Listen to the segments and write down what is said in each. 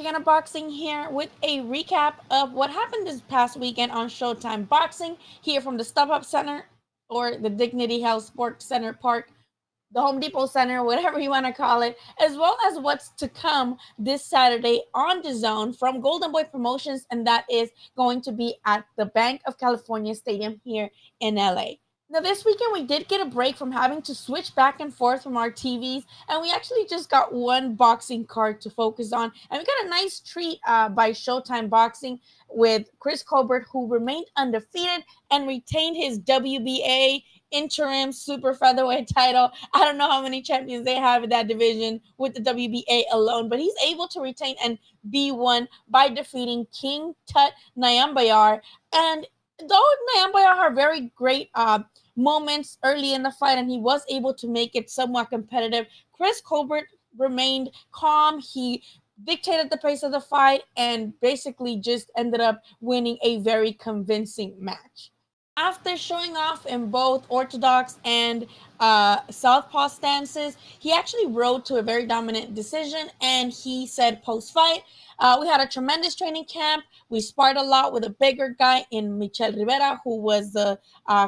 Xicana Boxing here with a recap of what happened this past weekend on Showtime Boxing here from the Stop Up Center or the Dignity Health Sports Center Park, the Home Depot Center, whatever you want to call it, as well as what's to come this Saturday on DAZN from Golden Boy Promotions, and that is going to be at the Bank of California Stadium here in LA. Now, this weekend we did get a break from having to switch back and forth from our TVs, and we actually just got one boxing card to focus on. And we got a nice treat by Showtime Boxing with Chris Colbert, who remained undefeated and retained his WBA interim super featherweight title. I don't know how many champions they have in that division with the WBA alone, but he's able to retain and be one by defeating King Tut Nyambayar. And though Nyambayar had very great moments early in the fight and he was able to make it somewhat competitive, Chris Colbert remained calm. He dictated the pace of the fight and basically just ended up winning a very convincing match. After showing off in both orthodox and southpaw stances, he actually rode to a very dominant decision. And he said post-fight, we had a tremendous training camp. We sparred a lot with a bigger guy in Michel Rivera, who was the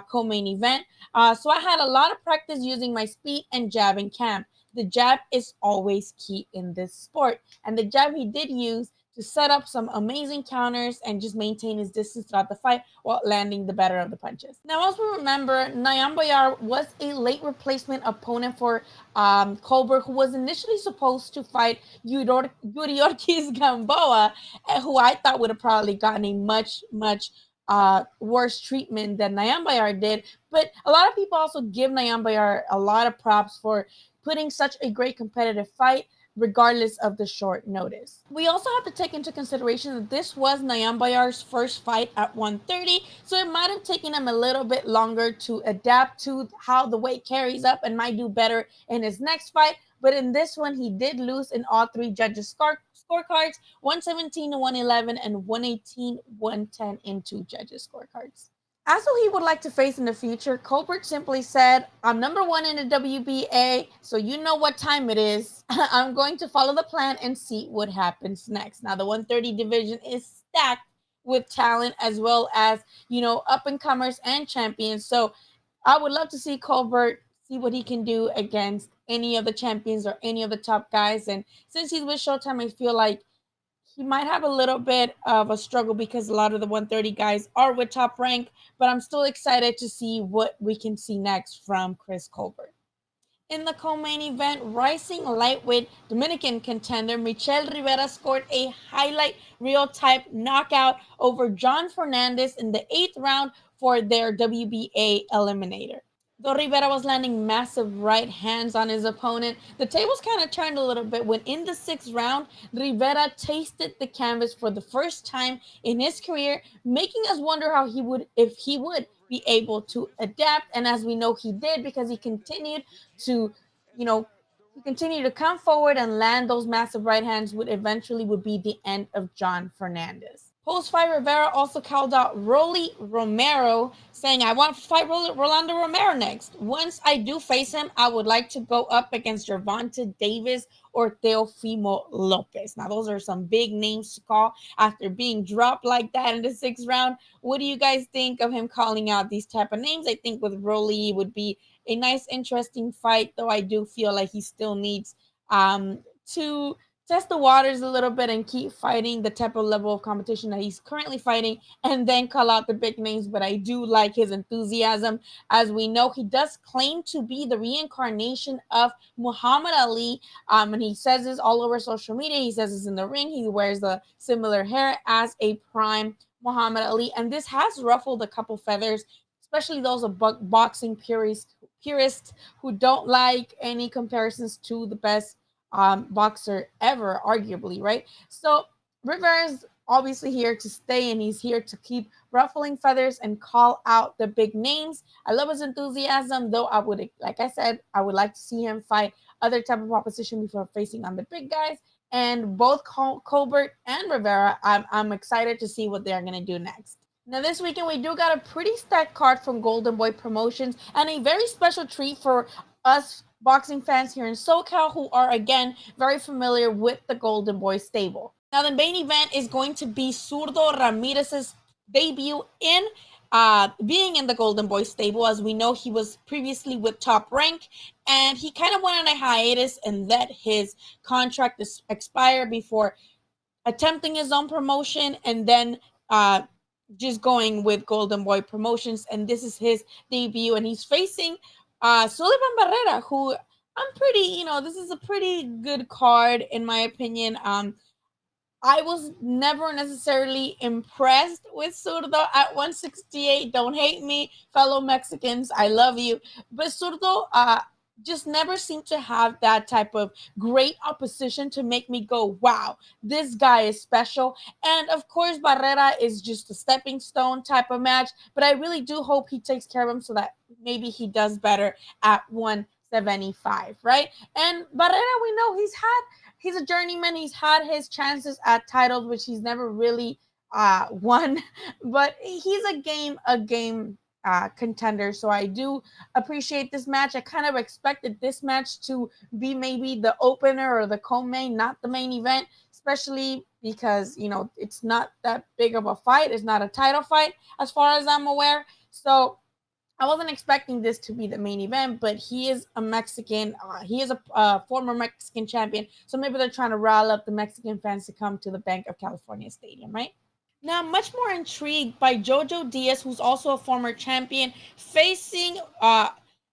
co-main event. So I had a lot of practice using my speed and jab in camp. The jab is always key in this sport. And the jab he did use to set up some amazing counters and just maintain his distance throughout the fight while landing the better of the punches. Now, as we remember, Nyambayar was a late replacement opponent for Colbert, who was initially supposed to fight Yuriorkis Gamboa, who I thought would have probably gotten a much worse treatment than Nyambayar did. But a lot of people also give Nyambayar a lot of props for putting such a great competitive fight regardless of the short notice. We also have to take into consideration that this was Nyambayar's first fight at 130, so it might have taken him a little bit longer to adapt to how the weight carries up and might do better in his next fight. But in this one, he did lose in all three judges' scorecards, 117 to 111 and 118, 110 in two judges' scorecards. As who he would like to face in the future, Colbert simply said, I'm number one in the WBA, so you know what time it is. I'm going to follow the plan and see what happens next. Now, the 130 division is stacked with talent as well as, up-and-comers and champions. So I would love to see Colbert see what he can do against any of the champions or any of the top guys. And since he's with Showtime, I feel like he might have a little bit of a struggle because a lot of the 130 guys are with Top Rank, but I'm still excited to see what we can see next from Chris Colbert. In the co-main event, rising lightweight Dominican contender Michel Rivera scored a highlight reel type knockout over John Fernandez in the 8th round for their WBA eliminator. Though Rivera was landing massive right hands on his opponent, the tables kind of turned a little bit when in the 6th round, Rivera tasted the canvas for the first time in his career, making us wonder if he would be able to adapt. And as we know, he did, because he continued to, come forward and land those massive right hands, would eventually be the end of John Fernandez. Post-fight, Rivera also called out Rolly Romero, saying, I want to fight Rolando Romero next. Once I do face him, I would like to go up against Gervonta Davis or Teofimo Lopez. Now, those are some big names to call after being dropped like that in the 6th round. What do you guys think of him calling out these type of names? I think with Rolly would be a nice, interesting fight, though I do feel like he still needs to test the waters a little bit and keep fighting the type of level of competition that he's currently fighting and then call out the big names. But I do like his enthusiasm. As we know, he does claim to be the reincarnation of Muhammad Ali. And he says this all over social media. He says this in the ring. He wears the similar hair as a prime Muhammad Ali. And this has ruffled a couple feathers, especially those of boxing purists who don't like any comparisons to the best boxer ever, arguably, right? So Rivera's obviously here to stay, and he's here to keep ruffling feathers and call out the big names. I love his enthusiasm, though I would, like I said, I would like to see him fight other type of opposition before facing on the big guys. And both Colbert and Rivera, I'm excited to see what they're going to do next. Now, this weekend, we do got a pretty stacked card from Golden Boy Promotions and a very special treat for us boxing fans here in SoCal who are, again, very familiar with the Golden Boy stable. Now, the main event is going to be Zurdo Ramirez's debut in being in the Golden Boy stable. As we know, he was previously with Top Rank, and he kind of went on a hiatus and let his contract expire before attempting his own promotion, and then just going with Golden Boy Promotions. And this is his debut, and he's facing Sullivan Barrera, who I'm pretty, this is a pretty good card in my opinion. I was never necessarily impressed with Zurdo at 168. Don't hate me, fellow Mexicans. I love you. But Zurdo just never seemed to have that type of great opposition to make me go, wow, this guy is special. And of course, Barrera is just a stepping stone type of match. But I really do hope he takes care of him so that maybe he does better at 175, right? And Barrera, we know he's a journeyman. He's had his chances at titles, which he's never really won, but he's a game contender. So I do appreciate this match. I kind of expected this match to be maybe the opener or the co-main, not the main event, especially because, it's not that big of a fight. It's not a title fight as far as I'm aware. So I wasn't expecting this to be the main event, but he is a Mexican. He is a former Mexican champion. So maybe they're trying to rile up the Mexican fans to come to the Bank of California Stadium, right? Now, I'm much more intrigued by Jojo Diaz, who's also a former champion, facing El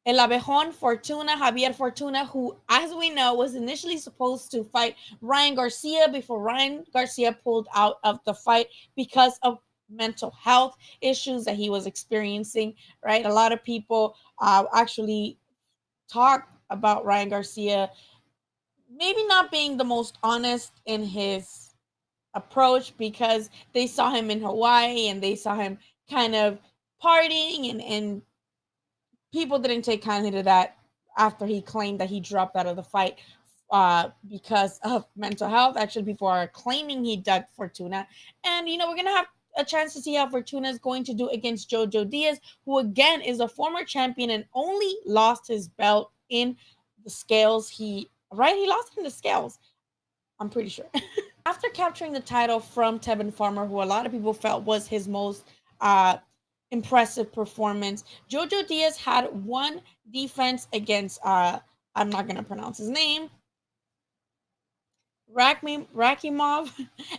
Abejon Fortuna, Javier Fortuna, who, as we know, was initially supposed to fight Ryan Garcia before Ryan Garcia pulled out of the fight because of mental health issues that he was experiencing, right? A lot of people actually talk about Ryan Garcia maybe not being the most honest in his approach because they saw him in Hawaii and they saw him kind of partying, and people didn't take kindly to that after he claimed that he dropped out of the fight because of mental health. Actually, people are claiming he dug Fortuna. And, we're going to have a chance to see how Fortuna is going to do against Jojo Diaz, who again is a former champion and only lost his belt in the scales. He lost in the scales, I'm pretty sure. After capturing the title from Tevin Farmer, who a lot of people felt was his most impressive performance, Jojo Diaz had one defense against I'm not going to pronounce his name, Rakimov,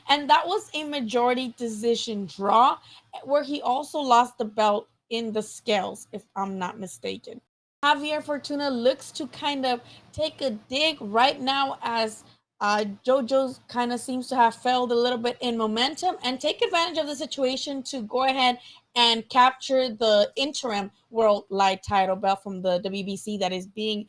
and that was a majority decision draw where he also lost the belt in the scales, if I'm not mistaken. Javier Fortuna looks to kind of take a dig right now as Jojo's kind of seems to have failed a little bit in momentum and take advantage of the situation to go ahead and capture the interim world light title belt from the WBC that is being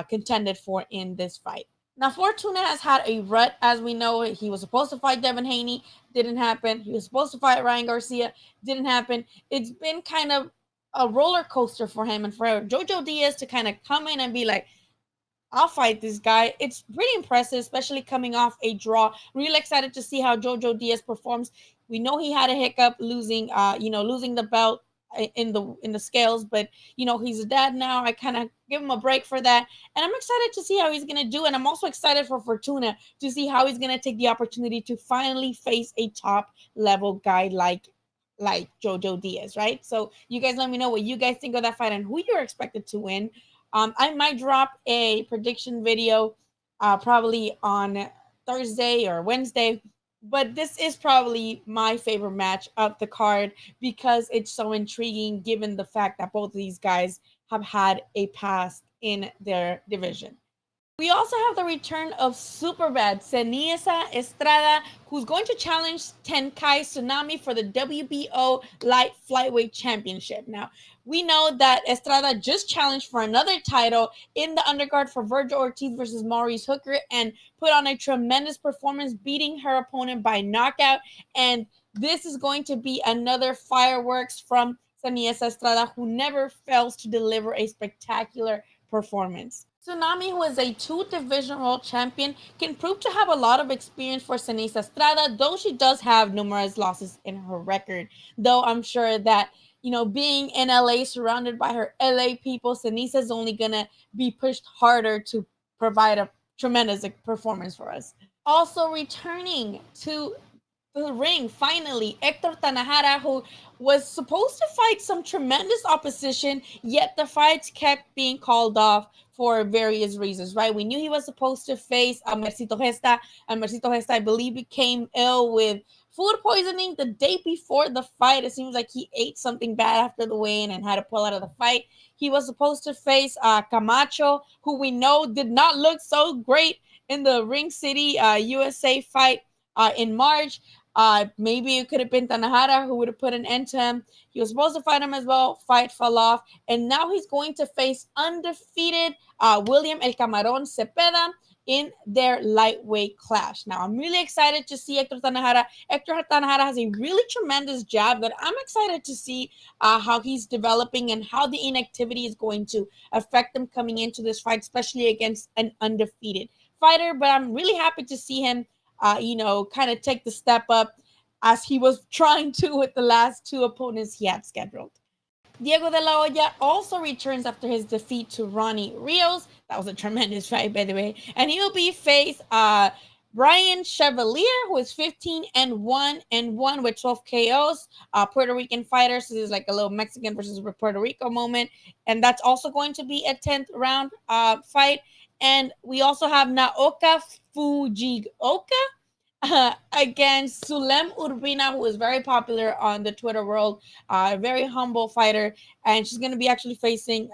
contended for in this fight. Now, Fortuna has had a rut. As we know, he was supposed to fight Devin Haney, didn't happen. He was supposed to fight Ryan Garcia, didn't happen. It's been kind of a roller coaster for him, and for Jojo Diaz to kind of come in and be like, I'll fight this guy. It's pretty impressive, especially coming off a draw. Really excited to see how Jojo Diaz performs. We know he had a hiccup losing the belt in the scales, but he's a dad now. I kind of give him a break for that, and I'm excited to see how he's gonna do. And I'm also excited for Fortuna to see how he's gonna take the opportunity to finally face a top level guy like Jojo Diaz, right? So you guys let me know what you guys think of that fight and who you're expected to win. I might drop a prediction video probably on Thursday or Wednesday, but this is probably my favorite match of the card because it's so intriguing given the fact that both of these guys have had a past in their division. We also have the return of Superbad Ceniza Estrada, who's going to challenge Tenkai Tsunami for the WBO Light Flyweight Championship. Now, we know that Estrada just challenged for another title in the undercard for Virgil Ortiz versus Maurice Hooker and put on a tremendous performance, beating her opponent by knockout. And this is going to be another fireworks from Ceniza Estrada, who never fails to deliver a spectacular performance. Tsunami, who is a 2-division world champion, can prove to have a lot of experience for Ceniza Estrada, though she does have numerous losses in her record. Though I'm sure that, being in LA surrounded by her LA people, Ceniza is only going to be pushed harder to provide a tremendous performance for us. Also returning to the ring, finally, Hector Tanahara, who was supposed to fight some tremendous opposition, yet the fights kept being called off for various reasons, right? We knew he was supposed to face Mercito Gesta, and Mercito Gesta, I believe, became ill with food poisoning the day before the fight. It seems like he ate something bad after the weigh-in and had to pull out of the fight. He was supposed to face Camacho, who we know did not look so great in the Ring City USA fight in March. Maybe it could have been Tanahara who would have put an end to him. He was supposed to fight him as well. Fight fell off. And now he's going to face undefeated William El Camarón Cepeda in their lightweight clash. Now, I'm really excited to see Hector Tanahara. Hector Tanahara has a really tremendous jab that I'm excited to see how he's developing and how the inactivity is going to affect him coming into this fight, especially against an undefeated fighter. But I'm really happy to see him kind of take the step up as he was trying to with the last two opponents he had scheduled. Diego de la Hoya also returns after his defeat to Ronnie Rios. That was a tremendous fight, by the way. And he will be faced Brian Chevalier, who is 15-1 with 12 KOs. Puerto Rican fighter. So this is like a little Mexican versus Puerto Rico moment. And that's also going to be a 10th round fight. And we also have Naoka Fujioka against Sulem Urbina, who is very popular on the Twitter world, a very humble fighter, and she's going to be actually facing,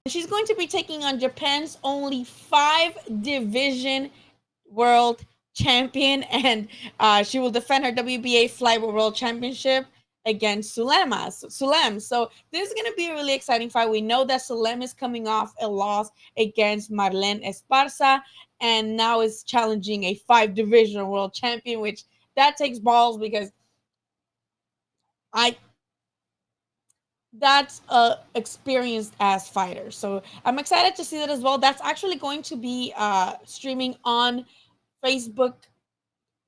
she's going to be taking on Japan's only 5-division world champion, and she will defend her WBA Flyweight World Championship against Sulem. So this is going to be a really exciting fight. We know that Sulem is coming off a loss against Marlene Esparza, and now is challenging a 5-division world champion, which that takes balls because that's a experienced ass fighter. So I'm excited to see that as well. That's actually going to be streaming on Facebook.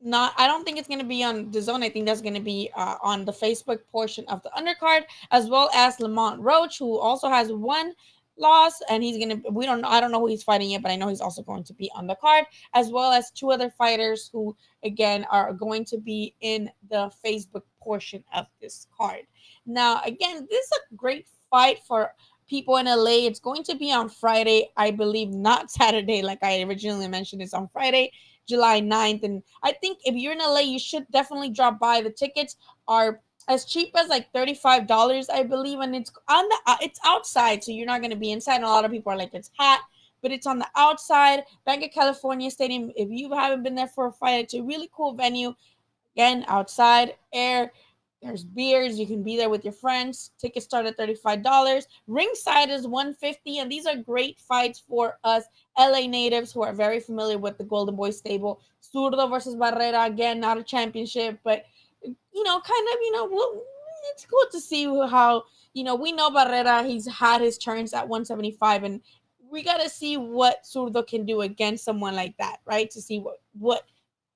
I don't think it's going to be on DAZN. I think that's going to be on the Facebook portion of the undercard, as well as Lamont Roach, who also has one loss, and he's going to, I don't know who he's fighting yet, but I know he's also going to be on the card, as well as 2 other fighters who, again, are going to be in the Facebook portion of this card. Now, again, this is a great fight for people in LA. It's going to be on Friday, I believe, not Saturday, like I originally mentioned. It's on Friday, July 9th. And I think if you're in LA, you should definitely drop by. The tickets are as cheap as like $35, I believe, and it's on the it's outside, so you're not going to be inside. And a lot of people are like, it's hot, but it's on the outside. Banc of California Stadium. If you haven't been there for a fight, it's a really cool venue. Again, outside, air. There's beers. You can be there with your friends. Tickets start at $35. Ringside is $150, and these are great fights for us LA natives who are very familiar with the Golden Boy stable. Zurdo versus Barrera, again, not a championship, but it's cool to see how, we know Barrera, he's had his turns at 175, and we got to see what Zurdo can do against someone like that, right? To see what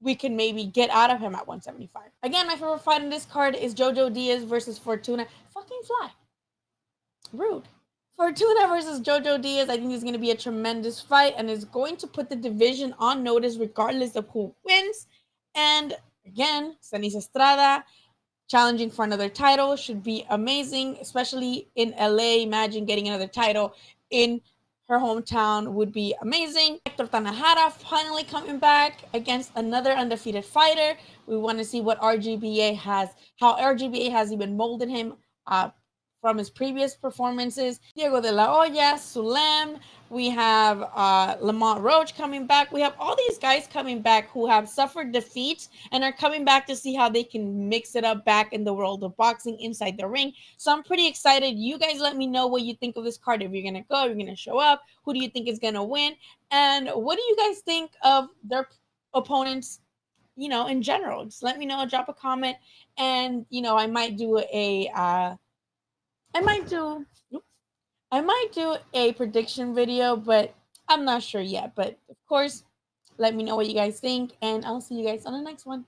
we can maybe get out of him at 175. Again, my favorite fight in this card is Jojo Diaz versus Fortuna. Fucking fly. Rude. Fortuna versus Jojo Diaz, I think is going to be a tremendous fight and is going to put the division on notice regardless of who wins. And again, Cenis Estrada challenging for another title should be amazing, especially in LA. Imagine getting another title in her hometown would be amazing. Hector Tanahara finally coming back against another undefeated fighter. We want to see what how RGBA has even molded him from his previous performances. Diego de la Hoya, Sulem, we have Lamont Roach coming back. We have all these guys coming back who have suffered defeats and are coming back to see how they can mix it up back in the world of boxing inside the ring. So I'm pretty excited. You guys let me know what you think of this card. If you're going to go, if you're going to show up, who do you think is going to win? And what do you guys think of their opponents, in general? Just let me know, drop a comment, and, I might do I might do a prediction video, but I'm not sure yet. But of course, let me know what you guys think, and I'll see you guys on the next one.